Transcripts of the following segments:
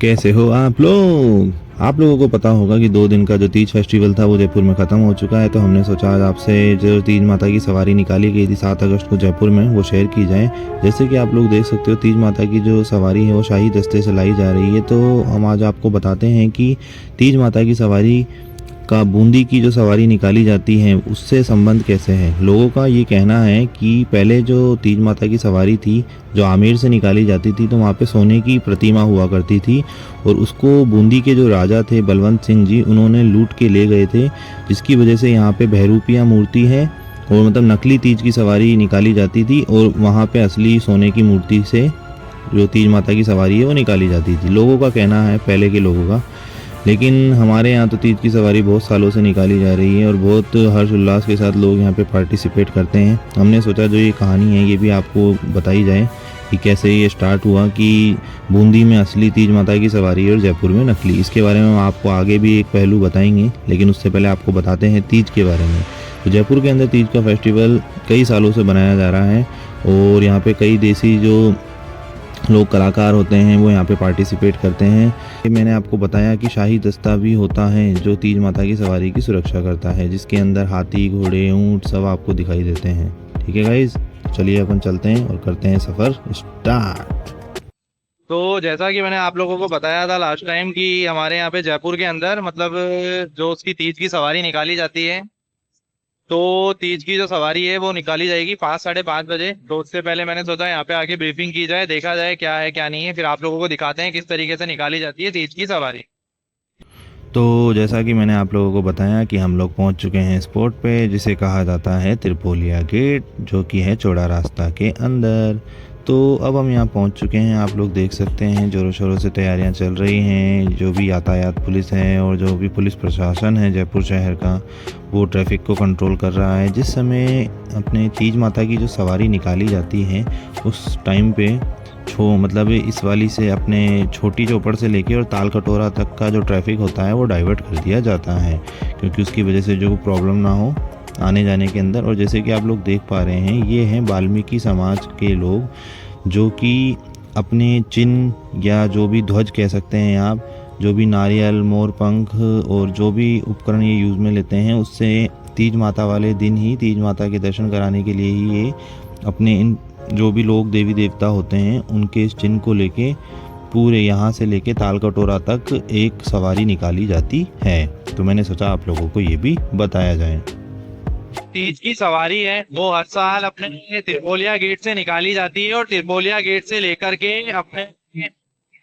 कैसे हो आप लोगों को पता होगा कि 2 दिन का जो तीज फेस्टिवल था वो जयपुर में ख़त्म हो चुका है। तो हमने सोचा आज आपसे जो तीज माता की सवारी निकाली गई थी 7 अगस्त को जयपुर में वो शेयर की जाए। जैसे कि आप लोग देख सकते हो तीज माता की जो सवारी है वो शाही दस्ते से लाई जा रही है। तो हम आज आपको बताते हैं कि तीज माता की सवारी का बूंदी की जो सवारी निकाली जाती है उससे संबंध कैसे है। लोगों का ये कहना है कि पहले जो तीज माता की सवारी थी जो आमेर से निकाली जाती थी तो वहाँ पे सोने की प्रतिमा हुआ करती थी और उसको बूंदी के जो राजा थे बलवंत सिंह जी उन्होंने लूट के ले गए थे, जिसकी वजह से यहाँ पे बहरूपिया मूर्ति है और मतलब नकली तीज की सवारी निकाली जाती थी और वहाँ पे असली सोने की मूर्ति से जो तीज माता की सवारी है वो निकाली जाती थी। लोगों का कहना है, पहले के लोगों का। लेकिन हमारे यहाँ तो तीज की सवारी बहुत सालों से निकाली जा रही है और बहुत हर्ष उल्लास के साथ लोग यहाँ पे पार्टिसिपेट करते हैं। हमने सोचा जो ये कहानी है ये भी आपको बताई जाए कि कैसे ये स्टार्ट हुआ कि बूंदी में असली तीज माता की सवारी और जयपुर में नकली। इसके बारे में हम आपको आगे भी एक पहलू बताएंगे, लेकिन उससे पहले आपको बताते हैं तीज के बारे में। तो जयपुर के अंदर तीज का फेस्टिवल कई सालों से बनाया जा रहा है और यहाँ पे कई देसी जो लोग कलाकार होते हैं वो यहाँ पे पार्टिसिपेट करते हैं। मैंने आपको बताया कि शाही दस्ता भी होता है जो तीज माता की सवारी की सुरक्षा करता है, जिसके अंदर हाथी, घोड़े, ऊंट सब आपको दिखाई देते हैं। ठीक है गाइज, चलिए अपन चलते हैं और करते हैं सफ़र स्टार्ट। तो जैसा कि मैंने आप लोगों को बताया था लास्ट टाइम कि हमारे यहाँ पे जयपुर के अंदर मतलब जो उसकी तीज की सवारी निकाली जाती है, तो तीज की जो सवारी है वो निकाली जाएगी 5-5:30 बजे। तो उससे पहले मैंने सोचा यहाँ पे आके ब्रीफिंग की जाए, देखा जाए क्या है क्या नहीं है, फिर आप लोगों को दिखाते हैं किस तरीके से निकाली जाती है तीज की सवारी। तो जैसा कि मैंने आप लोगों को बताया कि हम लोग पहुंच चुके हैं स्पॉट पे जिसे कहा जाता है त्रिपोलिया गेट, जो कि है चौड़ा रास्ता के अंदर। तो अब हम यहाँ पहुंच चुके हैं। आप लोग देख सकते हैं ज़ोरों शोरों से तैयारियां चल रही हैं। जो भी यातायात पुलिस है और जो भी पुलिस प्रशासन है जयपुर शहर का, वो ट्रैफिक को कंट्रोल कर रहा है। जिस समय अपने तीज माता की जो सवारी निकाली जाती है उस टाइम पे मतलब इस वाली से अपने छोटी चौपड़ से लेके और ताल कटोरा तक का जो ट्रैफिक होता है वो डाइवर्ट कर दिया जाता है, क्योंकि उसकी वजह से जो प्रॉब्लम ना हो आने जाने के अंदर। और जैसे कि आप लोग देख पा रहे हैं ये हैं वाल्मीकि समाज के लोग जो कि अपने चिन्ह या जो भी ध्वज कह सकते हैं आप, जो भी नारियल, मोर पंख और जो भी उपकरण ये यूज़ में लेते हैं उससे तीज माता वाले दिन ही तीज माता के दर्शन कराने के लिए ही ये अपने इन जो भी लोग देवी देवता होते हैं उनके इस चिन्ह को लेके पूरे यहाँ से लेके ताल कटोरा तक एक सवारी निकाली जाती है। तो मैंने सोचा आप लोगों को ये भी बताया जाए। तीज की सवारी है वो हर साल अपने त्रिपोलिया गेट से निकाली जाती है और त्रिपोलिया गेट से लेकर के अपने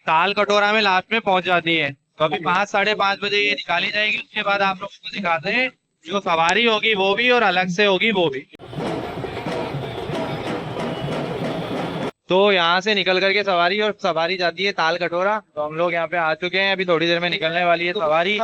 ताल कटोरा में लास्ट में पहुंच जाती है। तो अभी 5-5:30 बजे ये निकाली जाएगी। उसके बाद आप लोगों को दिखाते हैं जो सवारी होगी वो भी और अलग से होगी वो भी। तो यहाँ से निकल करके सवारी और सवारी जाती है ताल कटोरा। तो हम लोग यहाँ पे आ चुके हैं, अभी थोड़ी देर में निकलने वाली है सवारी।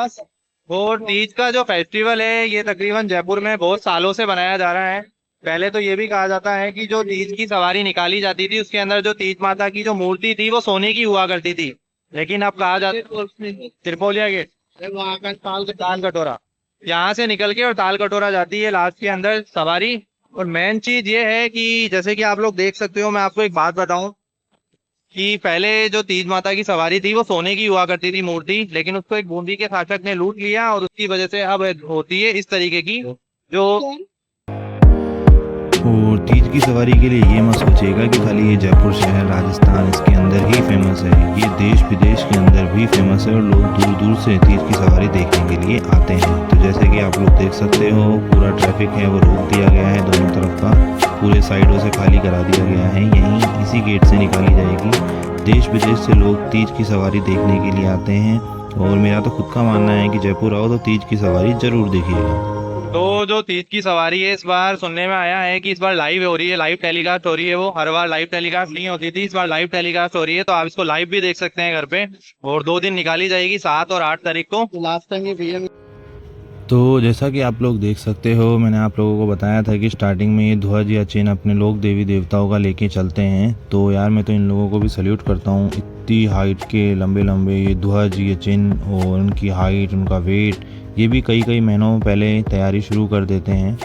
और तीज का जो फेस्टिवल है ये तकरीबन जयपुर में बहुत सालों से बनाया जा रहा है। पहले तो ये भी कहा जाता है कि जो तीज की सवारी निकाली जाती थी उसके अंदर जो तीज माता की जो मूर्ति थी वो सोने की हुआ करती थी, लेकिन अब कहा जाता है त्रिपोलिया गेट ताल कटोरा, यहाँ से निकल के और ताल कटोरा जाती है लास्ट के अंदर सवारी। और मेन चीज ये है कि जैसे कि आप लोग देख सकते हो, मैं आपको एक बात बताऊं कि पहले जो तीज माता की सवारी थी वो सोने की हुआ करती थी मूर्ति, लेकिन उसको एक बूंदी के शासक ने लूट लिया और उसकी वजह से अब होती है इस तरीके की जो। और तीज की सवारी के लिए ये मत सोचिएगा कि खाली ये जयपुर शहर राजस्थान इसके अंदर ही फेमस है, ये देश विदेश के अंदर भी फेमस है और लोग दूर दूर से तीज की सवारी देखने के लिए आते हैं। तो जैसे कि आप लोग देख सकते हो पूरा ट्रैफिक है वो रोक दिया गया है, दोनों तरफ का पूरे साइडों से खाली करा दिया गया है। यहीं इसी गेट से निकाली जाएगी। देश विदेश से लोग तीज की सवारी देखने के लिए आते हैं और मेरा तो खुद का मानना है कि जयपुर आओ तो तीज की सवारी ज़रूर देखिएगा। तो जो तीज की सवारी है इस बार सुनने में आया है कि इस बार लाइव हो रही है, लाइव टेलीकास्ट हो रही है। वो हर बार लाइव टेलीकास्ट नहीं होती थी, इस बार लाइव टेलीकास्ट हो रही है। तो आप इसको लाइव भी देख सकते हैं घर पे। और 2 दिन निकाली जाएगी 7 और 8 तारीख को। लास्ट टाइम तो जैसा कि आप लोग देख सकते हो मैंने आप लोगों को बताया था कि स्टार्टिंग में ये ध्वज या चिन्ह अपने लोग देवी देवताओं का लेके चलते हैं। तो यार मैं तो इन लोगों को भी सल्यूट करता हूँ, इतनी हाइट के लंबे लंबे ये ध्वज, ये चिन्ह और उनकी हाइट, उनका वेट, ये भी कई महीनों पहले तैयारी शुरू कर देते हैं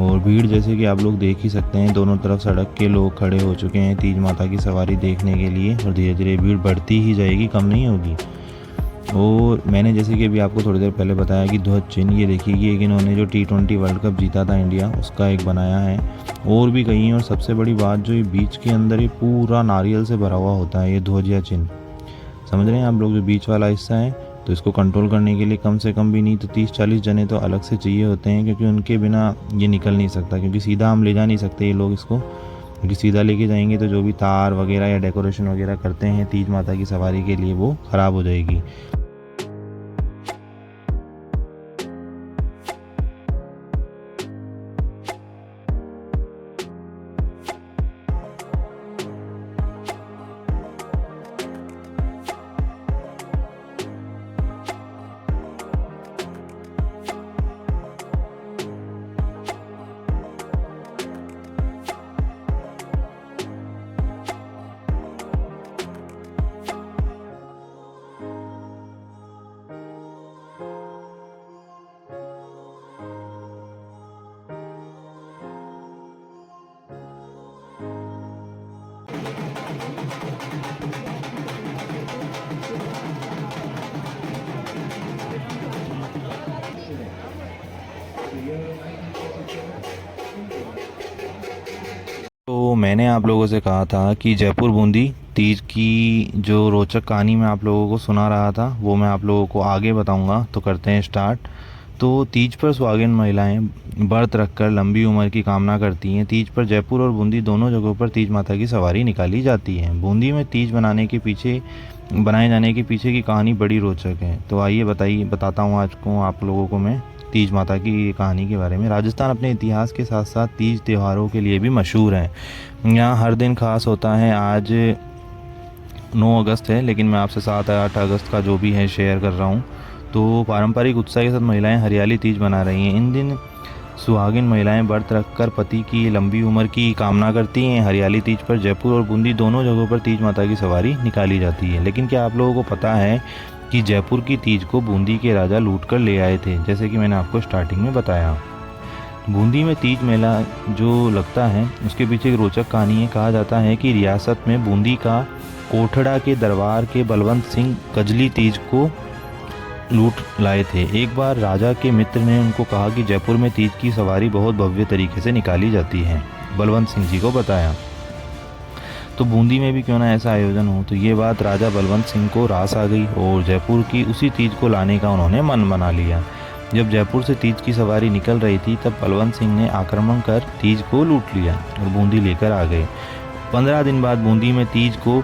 और भीड़ जैसे कि आप लोग देख ही सकते हैं, दोनों तरफ सड़क के लोग खड़े हो चुके हैं तीज माता की सवारी देखने के लिए। और धीरे धीरे भीड़ बढ़ती ही जाएगी, कम नहीं होगी। और मैंने जैसे कि अभी आपको थोड़ी देर पहले बताया कि ध्वज चिन्ह, ये देखिए कि एक इन्होंने जो T20 वर्ल्ड कप जीता था इंडिया, उसका एक बनाया है। और भी कई हैं। और सबसे बड़ी बात, जो ये बीच के अंदर ये पूरा नारियल से भरा हुआ होता है ये ध्वज या चिन्ह, समझ रहे हैं आप लोग। जो बीच वाला हिस्सा है, तो इसको कंट्रोल करने के लिए कम से कम भी नहीं तो 30-40 जने तो अलग से चाहिए होते हैं, क्योंकि उनके बिना ये निकल नहीं सकता। क्योंकि सीधा हम ले जा नहीं सकते ये लोग इसको, क्योंकि सीधा लेके जाएंगे तो जो भी तार वगैरह या डेकोरेशन वगैरह करते हैं तीज माता की सवारी के लिए, वो ख़राब हो जाएगी। तो मैंने आप लोगों से कहा था कि जयपुर बूंदी तीज की जो रोचक कहानी मैं आप लोगों को सुना रहा था, वो मैं आप लोगों को आगे बताऊंगा। तो करते हैं स्टार्ट। तो तीज पर सुहागिन महिलाएं व्रत रखकर लंबी उम्र की कामना करती हैं। तीज पर जयपुर और बूंदी दोनों जगहों पर तीज माता की सवारी निकाली जाती है। बूंदी में तीज बनाए जाने के पीछे की कहानी बड़ी रोचक है। तो आइए बताता हूँ आज को आप लोगों को मैं तीज माता की कहानी के बारे में। राजस्थान अपने इतिहास के साथ साथ तीज त्योहारों के लिए भी मशहूर है। यहाँ हर दिन खास होता है। आज 9 अगस्त है, लेकिन मैं आपसे 7-8 अगस्त का जो भी है शेयर कर रहा हूँ। तो पारंपरिक उत्साह के साथ महिलाएं हरियाली तीज मना रही हैं। इन दिन सुहागिन महिलाएं व्रत रखकर पति की लंबी उम्र की कामना करती हैं। हरियाली तीज पर जयपुर और बूंदी दोनों जगहों पर तीज माता की सवारी निकाली जाती है। लेकिन क्या आप लोगों को पता है कि जयपुर की तीज को बूंदी के राजा लूट कर ले आए थे, जैसे कि मैंने आपको स्टार्टिंग में बताया। बूंदी में तीज मेला जो लगता है, उसके पीछे एक रोचक कहानी है। कहा जाता है कि रियासत में बूंदी का कोठड़ा के दरबार के बलवंत सिंह कजली तीज को लूट लाए थे। एक बार राजा के मित्र ने उनको कहा कि जयपुर में तीज की सवारी बहुत भव्य तरीके से निकाली जाती है। बलवंत सिंह जी को बताया, तो बूंदी में भी क्यों ना ऐसा आयोजन हो। तो ये बात राजा बलवंत सिंह को रास आ गई और जयपुर की उसी तीज को लाने का उन्होंने मन बना लिया। जब जयपुर से तीज की सवारी निकल रही थी, तब बलवंत सिंह ने आक्रमण कर तीज को लूट लिया और बूंदी लेकर आ गए। 15 दिन बाद बूंदी में तीज को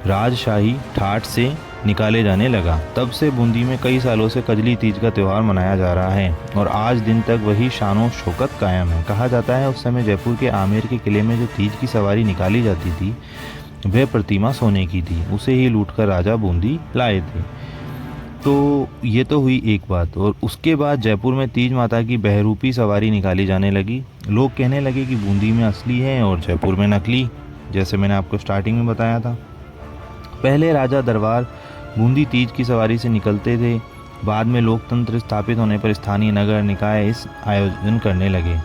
राजशाही ठाठ से निकाले जाने लगा। तब से बूंदी में कई सालों से कजली तीज का त्यौहार मनाया जा रहा है और आज दिन तक वही शानो शौकत कायम है। कहा जाता है उस समय जयपुर के आमेर के किले में जो तीज की सवारी निकाली जाती थी, वह प्रतिमा सोने की थी। उसे ही लूटकर राजा बूंदी लाए थे। तो ये तो हुई एक बात। और उसके बाद जयपुर में तीज माता की बहरूपी सवारी निकाली जाने लगी। लोग कहने लगे कि बूंदी में असली है और जयपुर में नकली, जैसे मैंने आपको स्टार्टिंग में बताया था। पहले राजा दरबार बूंदी तीज की सवारी से निकलते थे। बाद में लोकतंत्र स्थापित होने पर स्थानीय नगर निकाय इस आयोजन करने लगे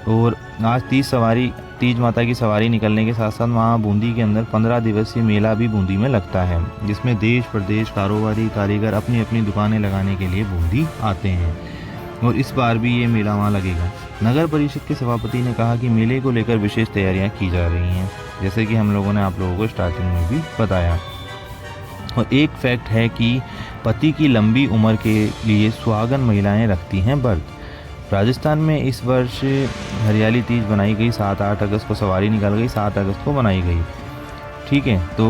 और आज तीज माता की सवारी निकलने के साथ साथ वहाँ बूंदी के अंदर 15 दिवसीय मेला भी बूंदी में लगता है, जिसमें देश प्रदेश कारोबारी कारीगर अपनी अपनी दुकानें लगाने के लिए बूंदी आते हैं। और इस बार भी ये मेला वहाँ लगेगा। नगर परिषद के सभापति ने कहा कि मेले को लेकर विशेष तैयारियां की जा रही हैं, जैसे कि हम लोगों ने आप लोगों को स्टार्टिंग में भी बताया। और एक फैक्ट है कि पति की लंबी उम्र के लिए सुहागन महिलाएं रखती हैं व्रत। राजस्थान में इस वर्ष हरियाली तीज बनाई गई। 7-8 अगस्त को सवारी निकल गई, 7 अगस्त को बनाई गई। ठीक है। तो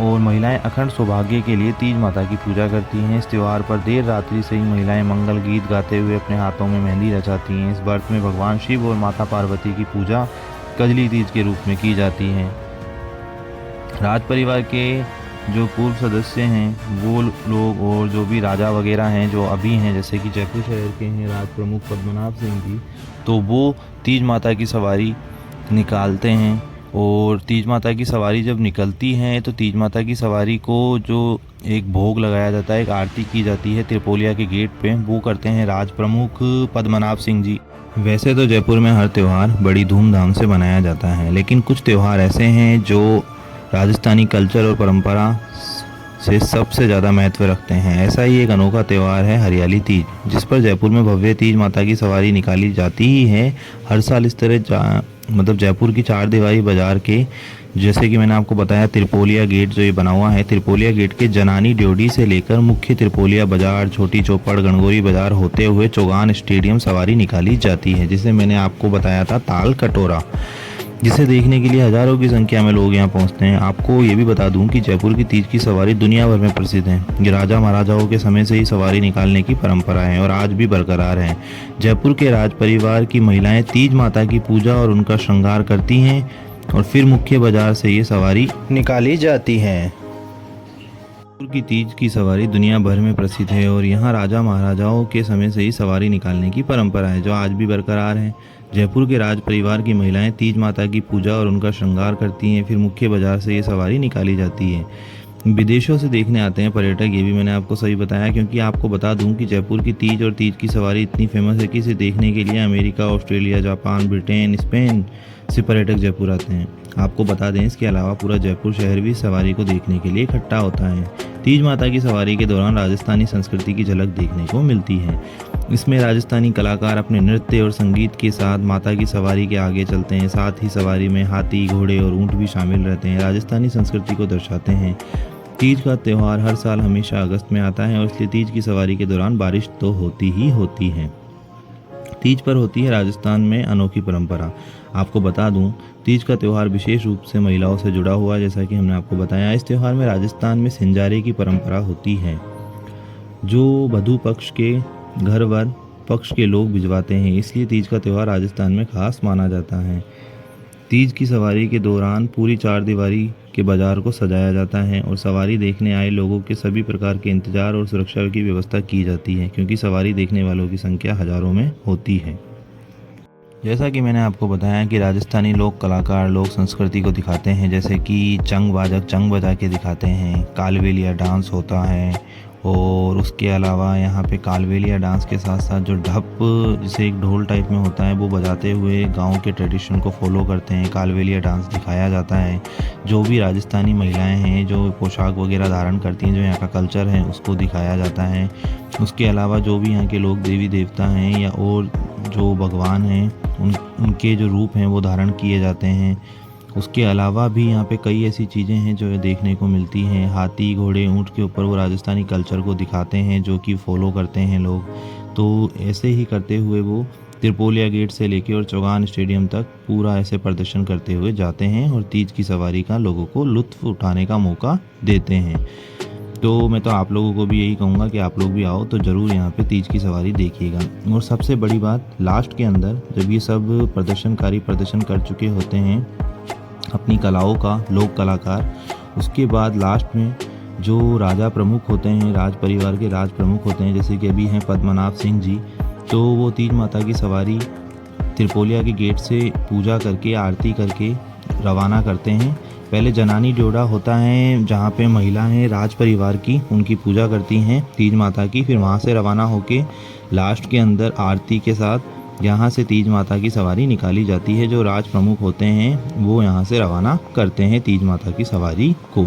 और महिलाएं अखंड सौभाग्य के लिए तीज माता की पूजा करती हैं। इस त्यौहार पर देर रात्रि से ही महिलाएं मंगल गीत गाते हुए अपने हाथों में मेहंदी रचाती हैं। इस व्रत में भगवान शिव और माता पार्वती की पूजा कजली तीज के रूप में की जाती है। राज परिवार के जो पूर्व सदस्य हैं वो लोग और जो भी राजा वगैरह हैं जो अभी हैं, जैसे कि जयपुर शहर के हैं राज प्रमुख पद्मनाभ सिंह जी, तो वो तीज माता की सवारी निकालते हैं और तीज माता की सवारी जब निकलती है तो तीज माता की सवारी को जो एक भोग लगाया जाता है, एक आरती की जाती है त्रिपोलिया के गेट पे, वो करते हैं राज प्रमुख पद्मनाभ सिंह जी। वैसे तो जयपुर में हर त्यौहार बड़ी धूमधाम से मनाया जाता है, लेकिन कुछ त्यौहार ऐसे हैं जो राजस्थानी कल्चर और परंपरा से सबसे ज़्यादा महत्व रखते हैं। ऐसा ही एक अनोखा त्यौहार है हरियाली तीज, जिस पर जयपुर में भव्य तीज माता की सवारी निकाली जाती ही है। हर साल इस तरह मतलब जयपुर की चार दीवारी बाजार के, जैसे कि मैंने आपको बताया त्रिपोलिया गेट जो ये बना हुआ है, त्रिपोलिया गेट के जनानी ड्योढ़ी से लेकर मुख्य त्रिपोलिया बाजार, छोटी चौपड़, गणगौरी बाजार होते हुए चौगान स्टेडियम सवारी निकाली जाती है, जिसे मैंने आपको बताया था ताल कटोरा, जिसे देखने के लिए हजारों की संख्या में लोग यहाँ पहुँचते हैं। आपको ये भी बता दूं कि जयपुर की तीज की सवारी दुनिया भर में प्रसिद्ध है। ये राजा महाराजाओं के समय से ही सवारी निकालने की परंपरा है और आज भी बरकरार है। जयपुर के राज परिवार की महिलाएं तीज माता की पूजा और उनका श्रृंगार करती हैं और फिर मुख्य बाजार से ये सवारी निकाली जाती है। जयपुर की तीज की सवारी दुनिया भर में प्रसिद्ध है और यहाँ राजा महाराजाओं के समय से ही सवारी निकालने की परंपरा है, जो आज भी बरकरार है। जयपुर के राज परिवार की महिलाएं तीज माता की पूजा और उनका श्रृंगार करती हैं, फिर मुख्य बाजार से ये सवारी निकाली जाती है। विदेशों से देखने आते हैं पर्यटक, ये भी मैंने आपको सही बताया, क्योंकि आपको बता दूं कि जयपुर की तीज और तीज की सवारी इतनी फेमस है कि इसे देखने के लिए America, Australia, Japan, Britain, Spain से पर्यटक जयपुर आते हैं। आपको बता दें, इसके अलावा पूरा जयपुर शहर भी सवारी को देखने के लिए इकट्ठा होता है। तीज माता की सवारी के दौरान राजस्थानी संस्कृति की झलक देखने को मिलती है। इसमें राजस्थानी कलाकार अपने नृत्य और संगीत के साथ माता की सवारी के आगे चलते हैं। साथ ही सवारी में हाथी, घोड़े और ऊंट भी शामिल रहते हैं, राजस्थानी संस्कृति को दर्शाते हैं। तीज का त्यौहार हर साल हमेशा अगस्त में आता है और इसलिए तीज की सवारी के दौरान बारिश तो होती ही होती है। तीज पर होती है राजस्थान में अनोखी परंपरा। आपको बता दूं, तीज का त्यौहार विशेष रूप से महिलाओं से जुड़ा हुआ है, जैसा कि हमने आपको बताया। इस त्यौहार में राजस्थान में सिंजारे की परंपरा होती है, जो वधू पक्ष के घर वर पक्ष के लोग भिजवाते हैं, इसलिए तीज का त्यौहार राजस्थान में खास माना जाता है। तीज की सवारी के दौरान पूरी चार दीवारी के बाजार को सजाया जाता है और सवारी देखने आए लोगों के सभी प्रकार के इंतजार और सुरक्षा की व्यवस्था की जाती है, क्योंकि सवारी देखने वालों की संख्या हजारों में होती है। जैसा कि मैंने आपको बताया कि राजस्थानी लोक कलाकार लोक संस्कृति को दिखाते हैं, जैसे कि चंग बाजक चंग बजा के दिखाते हैं, कालबेलिया डांस होता है, और उसके अलावा यहाँ पे कालबेलिया डांस के साथ साथ जो ढप जैसे एक ढोल टाइप में होता है, वो बजाते हुए गांव के ट्रेडिशन को फॉलो करते हैं। कालबेलिया डांस दिखाया जाता है। जो भी राजस्थानी महिलाएं हैं जो पोशाक वगैरह धारण करती हैं, जो यहाँ का कल्चर है, उसको दिखाया जाता है। उसके अलावा जो भी यहाँ के लोग देवी देवता हैं या और जो भगवान हैं, उनके जो रूप हैं वो धारण किए जाते हैं। उसके अलावा भी यहाँ पे कई ऐसी चीज़ें हैं जो देखने को मिलती हैं। हाथी, घोड़े, ऊँट के ऊपर वो राजस्थानी कल्चर को दिखाते हैं, जो कि फॉलो करते हैं लोग। तो ऐसे ही करते हुए वो त्रिपोलिया गेट से लेके और चौगान स्टेडियम तक पूरा ऐसे प्रदर्शन करते हुए जाते हैं और तीज की सवारी का लोगों को लुत्फ़ उठाने का मौका देते हैं। तो मैं तो आप लोगों को भी यही कहूँगा कि आप लोग भी आओ तो ज़रूर यहाँ पे तीज की सवारी देखिएगा। और सबसे बड़ी बात, लास्ट के अंदर जब ये सब प्रदर्शनकारी प्रदर्शन कर चुके होते हैं अपनी कलाओं का, लोक कलाकार, उसके बाद लास्ट में जो राजा प्रमुख होते हैं, राज परिवार के राज प्रमुख होते हैं, जैसे कि अभी हैं पद्मनाभ सिंह जी, तो वो तीज माता की सवारी त्रिपोलिया के गेट से पूजा करके, आरती करके रवाना करते हैं। पहले जनानी ड्योढ़ा होता है, जहाँ पे महिलाएं राज परिवार की उनकी पूजा करती हैं तीज माता की, फिर वहाँ से रवाना होके लास्ट के अंदर आरती के साथ यहाँ से तीज माता की सवारी निकाली जाती है। जो राज प्रमुख होते हैं वो यहाँ से रवाना करते हैं तीज माता की सवारी को।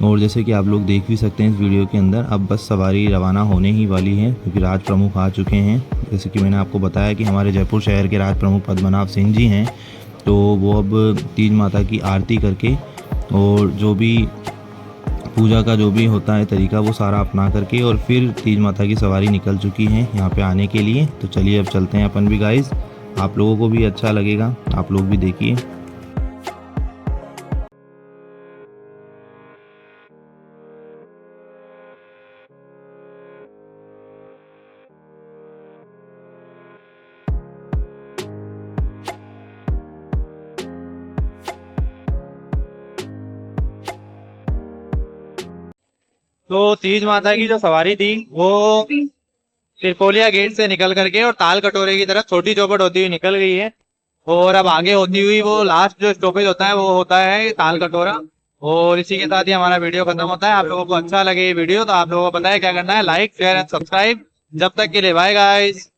और जैसे कि आप लोग देख भी सकते हैं इस वीडियो के अंदर, अब बस सवारी रवाना होने ही वाली है, क्योंकि राज प्रमुख आ चुके हैं। जैसे कि मैंने आपको बताया कि हमारे जयपुर शहर के राज प्रमुख पद्मनाभ सिंह जी हैं, तो वो अब तीज माता की आरती करके और जो भी पूजा का जो भी होता है तरीका, वो सारा अपना करके और फिर तीज माता की सवारी निकल चुकी है यहाँ पे आने के लिए। तो चलिए अब चलते हैं अपन भी गाइस, आप लोगों को भी अच्छा लगेगा, आप लोग भी देखिए। तो तीज माता की जो सवारी थी वो त्रिपोलिया गेट से निकल करके और ताल कटोरे की तरफ छोटी चौपट होती हुई निकल गई है। और अब आगे होती हुई वो लास्ट जो स्टॉपेज होता है वो होता है ताल कटोरा। और इसी के साथ ही हमारा वीडियो खत्म होता है। आप लोगों को अच्छा लगे ये वीडियो तो आप लोगों को पता है क्या करना है, लाइक शेयर एंड सब्सक्राइब। जब तक के लिए बाय गाइस।